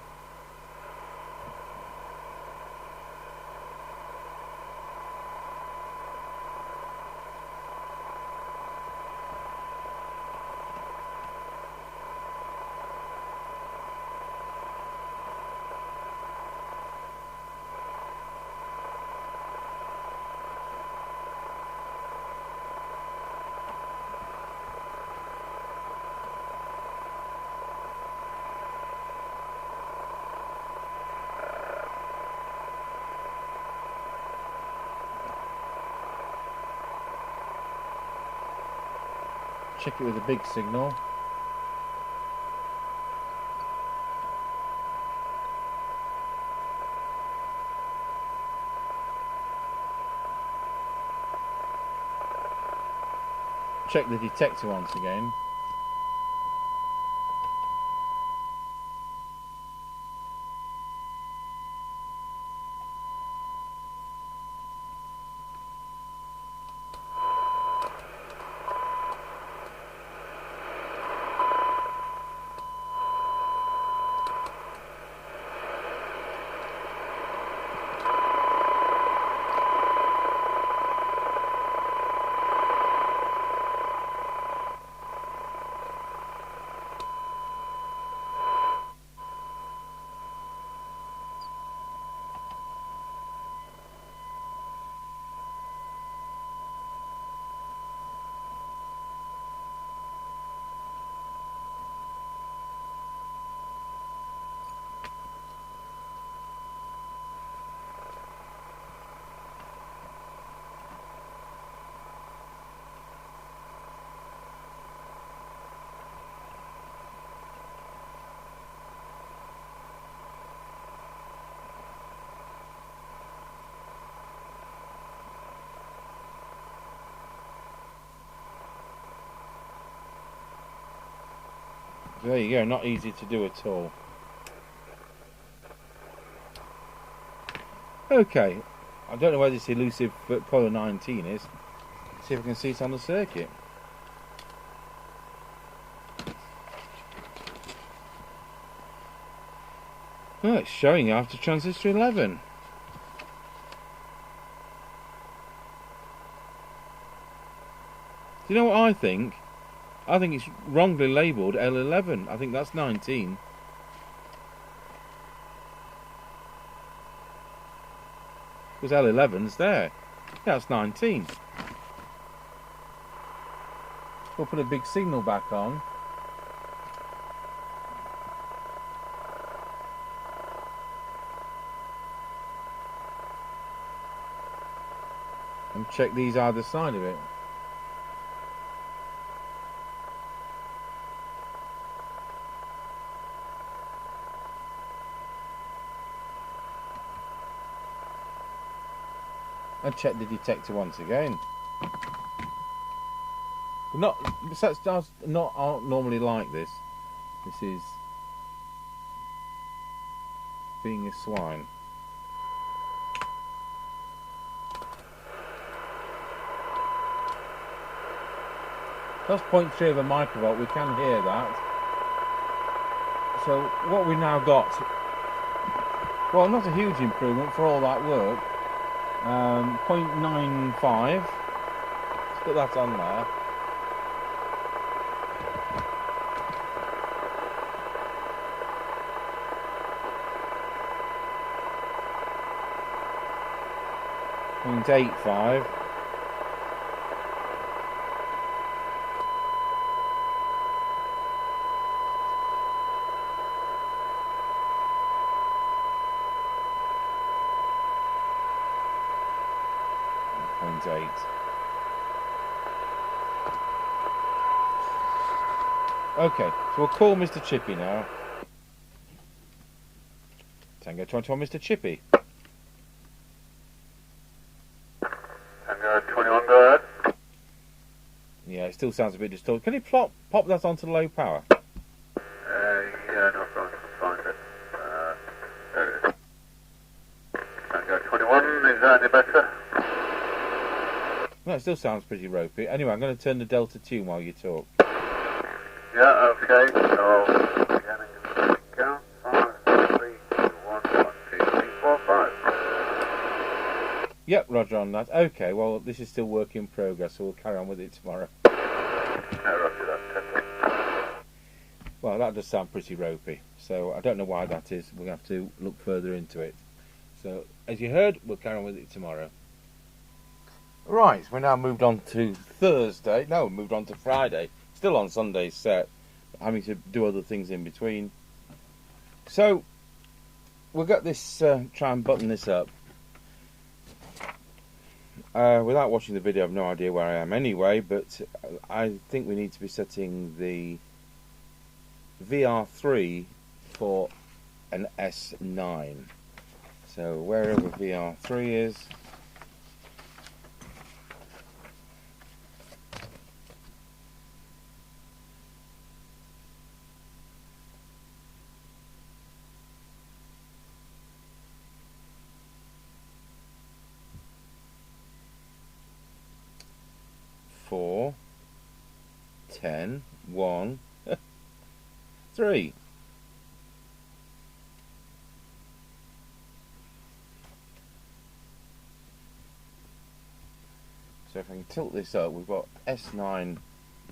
Check it with a big signal. Check the detector once again. There you go, not easy to do at all. Okay, I don't know where this elusive coil 19 is. Let's see if I can see it on the circuit. Oh, it's showing after transistor 11. Do you know what I think? I think it's wrongly labelled L11. I think that's 19. Because L11's there. Yeah, it's 19. We'll put a big signal back on. And check these either side of it. And check the detector once again. Not, besides, aren't normally like this. This is being a swine. That's 0.3 of a microvolt. We can hear that. So what we now got, well, not a huge improvement for all that work. 0.95. Let's put that on there. .85. .8. Okay, so we'll call Mr. Chippy now. Tango 21, Mr. Chippy. Tango 21, go ahead. Yeah, it still sounds a bit distorted. Can you pop that onto low power? Yeah, no problem. Find it. There it is. Tango 21, is that any better? No, it still sounds pretty ropey. Anyway, I'm going to turn the delta tune while you talk. Yeah, okay. So, beginning of count. 5, 3, 2, 1, 1, 2, 3, 4, 5. Yep, roger on that. Okay, well, this is still work in progress, so we'll carry on with it tomorrow. Roger that. Well, that does sound pretty ropey, so I don't know why that is. We'll have to look further into it. So, as you heard, we'll carry on with it tomorrow. Right, we're now moved on to Thursday. No, moved on to Friday. Still on Sunday's set, having to do other things in between. So, we'll get this, try and button this up. Without watching the video, I've no idea where I am anyway, but I think we need to be setting the VR3 for an S9. So, wherever VR3 is, four, 10, 1, 3. So if I can tilt this up, we've got S9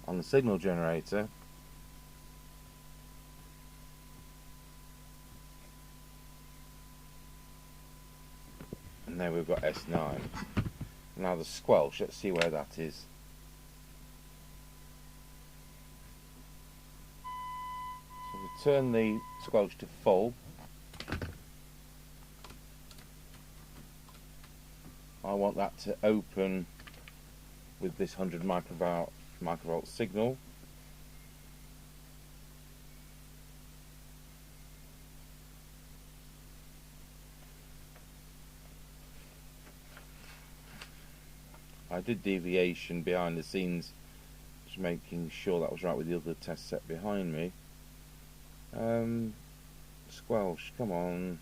on the signal generator. And then we've got S9. Now the squelch, let's see where that is. So we turn the squelch to full. I want that to open with this 100 microvolt signal. I did deviation behind the scenes, just making sure that was right with the other test set behind me. Squelch, come on.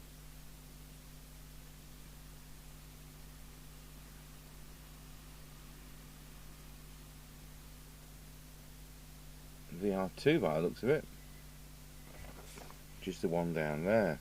VR2 by the looks of it. Just the one down there.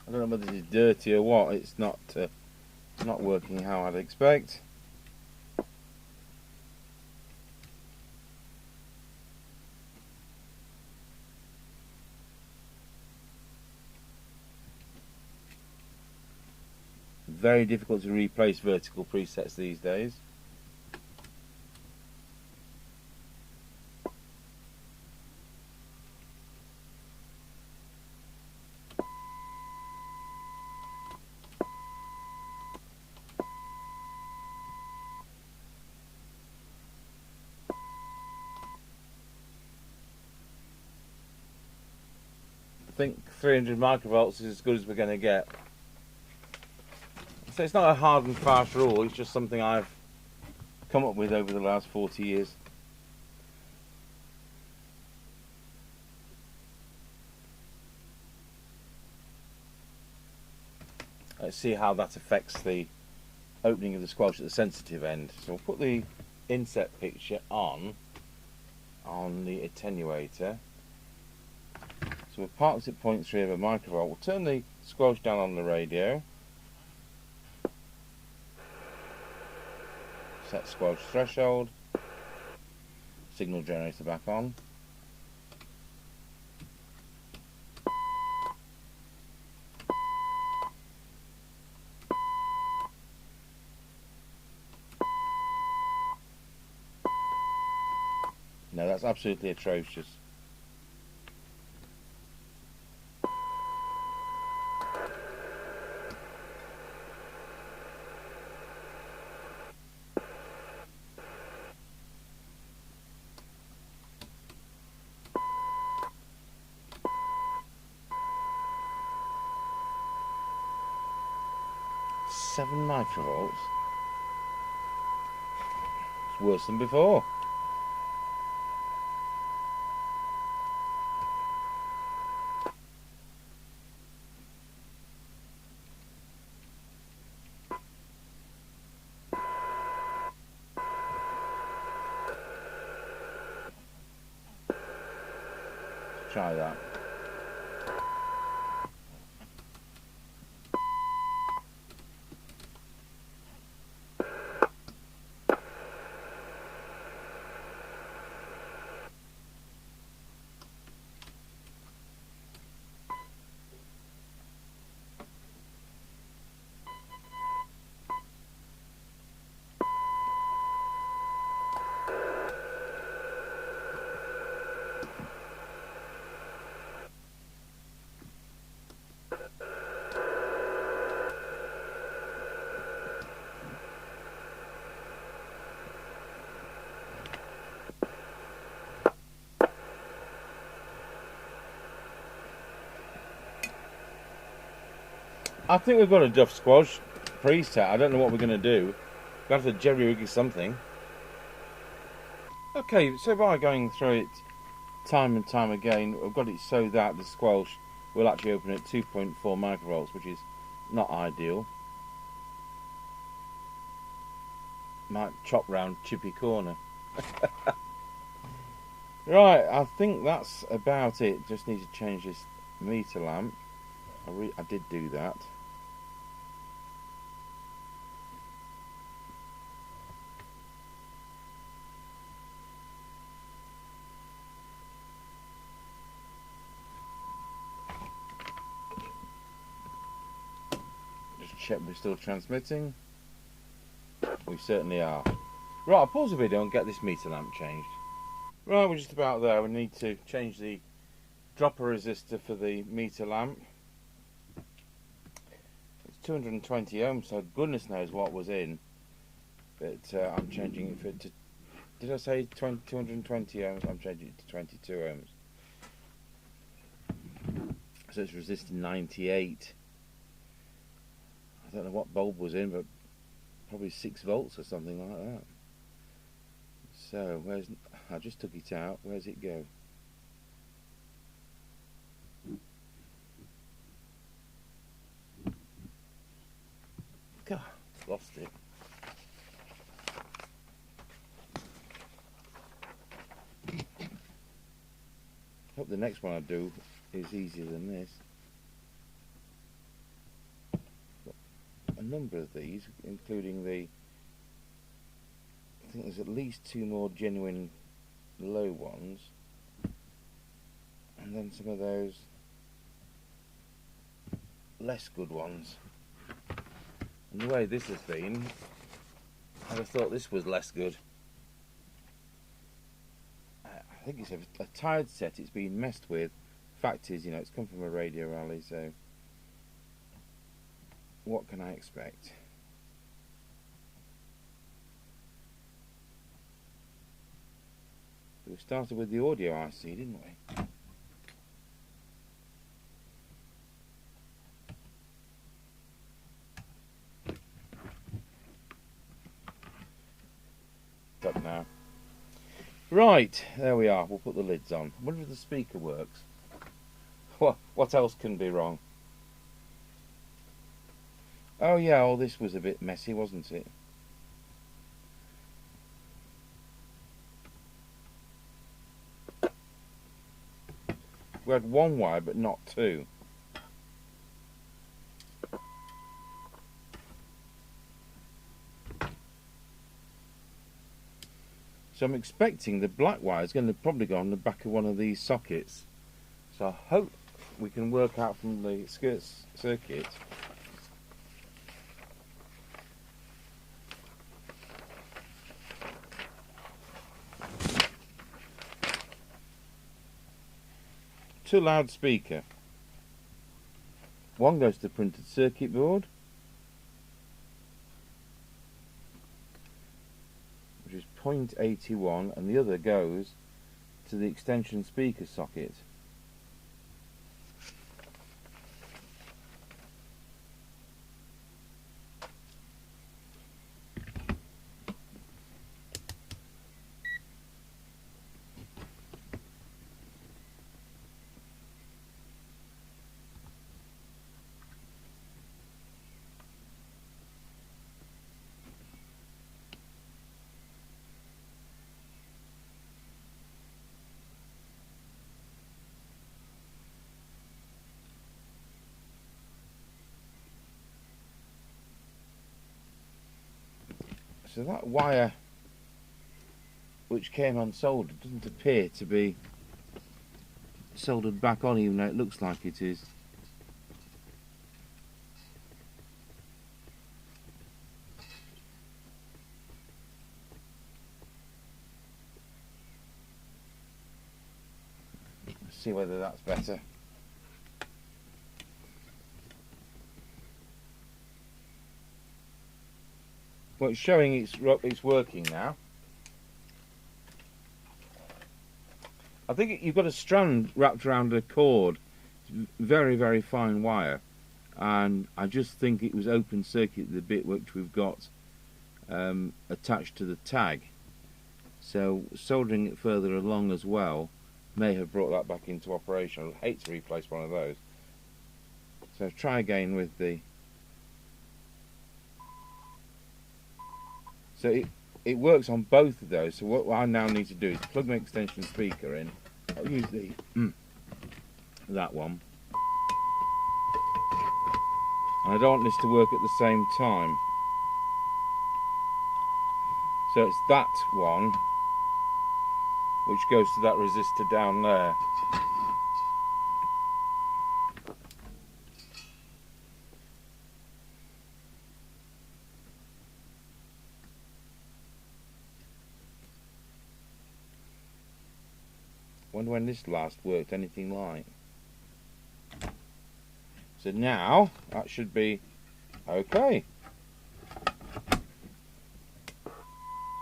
I don't know whether it's dirty or what. It's not working how I'd expect. Very difficult to replace vertical presets these days. I think 300 microvolts is as good as we're going to get. So it's not a hard and fast rule, it's just something I've come up with over the last 40 years. Let's see how that affects the opening of the squelch at the sensitive end. So we'll put the inset picture on the attenuator. So we're parked at 0.3 of a microvolt. We'll turn the squelch down on the radio. Set squelch threshold. Signal generator back on. No, that's absolutely atrocious. Seven microvolts. It's worse than before. Try that. I think we've got a duff squelch preset. I don't know what we're going to do. We'll have to jerry-rig something. Okay, so by going through it time and time again, I've got it so that the squelch will actually open at 2.4 microvolts, which is not ideal. Might chop round chippy corner. Right, I think that's about it. Just need to change this meter lamp. I did do that. check we're still transmitting. We certainly are. Right, I'll pause the video and get this meter lamp changed. Right, we're just about there. We need to change the dropper resistor for the meter lamp. It's 220 ohms, so goodness knows what was in. But I'm changing it for, did I say 220 ohms? I'm changing it to 22 ohms. So it's resisting 98. I don't know what bulb was in, but probably 6 volts or something like that. So, I just took it out. Where's it go? God, lost it. Hope the next one I do is easier than this. Got a number of these, including the, I think there's at least 2 more genuine Lowe ones, and then some of those less good ones. And the way this has been, I'd have thought this was less good. I think it's a tired set, it's been messed with. Fact is, you know, it's come from a radio rally, so what can I expect? We started with the audio IC, didn't we? Up now. Right, there we are. We'll put the lids on. I wonder if the speaker works. What else can be wrong? Oh yeah, all this was a bit messy, wasn't it? We had 1 wire, but not 2. So I'm expecting the black wire is going to probably go on the back of one of these sockets. So I hope we can work out from the circuit to loudspeaker. One goes to the printed circuit board, which is 0.81, and the other goes to the extension speaker socket. So that wire which came unsoldered doesn't appear to be soldered back on, even though it looks like it is. Let's see whether that's better. Well, it's showing it's working now. I think you've got a strand wrapped around a cord. It's very, very fine wire, and I just think it was open circuit, the bit which we've got attached to the tag. So soldering it further along as well may have brought that back into operation. I'd hate to replace one of those. So try again with the. So it works on both of those. So what I now need to do is plug my extension speaker in. I'll use the that one. And I don't want this to work at the same time. So it's that one which goes to that resistor down there. Wonder when this last worked anything like. So now that should be okay.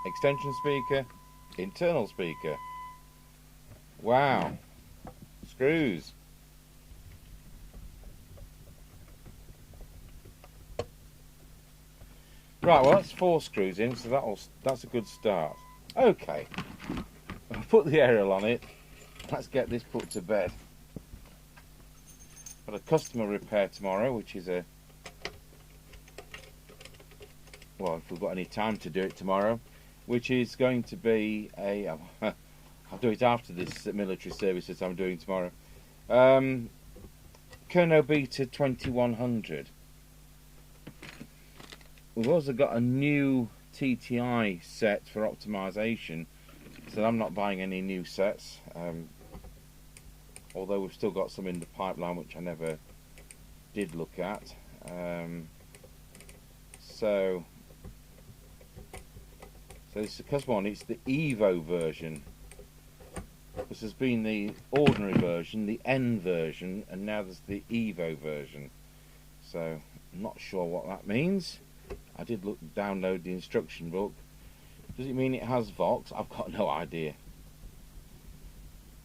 Extension speaker, internal speaker. Wow. Screws. Right, well that's 4 screws in, so that's a good start. Okay. I'll put the aerial on it. Let's get this put to bed. Got a customer repair tomorrow, which is well, if we've got any time to do it tomorrow, which is going to be I'll do it after this military service that I'm doing tomorrow. Kerno Beta 2100. We've also got a new TTI set for optimization, so I'm not buying any new sets, although we've still got some in the pipeline which I never did look at. So this is the custom one. It's the Evo version. This has been the ordinary version, the N version, and now there's the Evo version. So I'm not sure what that means. I did download the instruction book. Does it mean it has Vox? I've got no idea.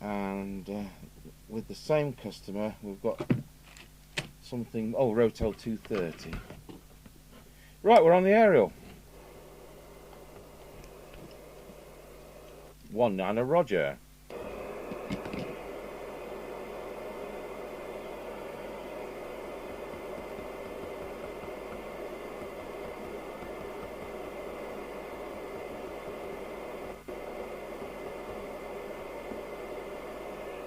And with the same customer, we've got something. Oh, Rotel 230. Right, we're on the aerial. 19 Roger.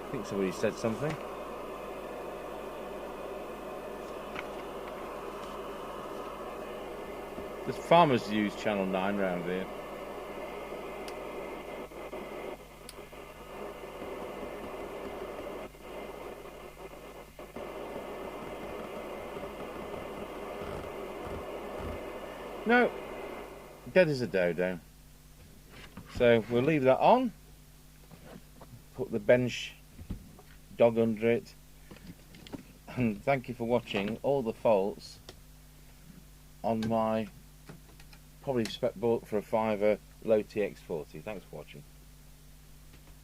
I think somebody said something. There's farmers use Channel 9 round here. No, dead as a dodo. So we'll leave that on. Put the bench dog under it. And thank you for watching all the faults on my probably spec bought for a £5 Lowe TX40. Thanks for watching.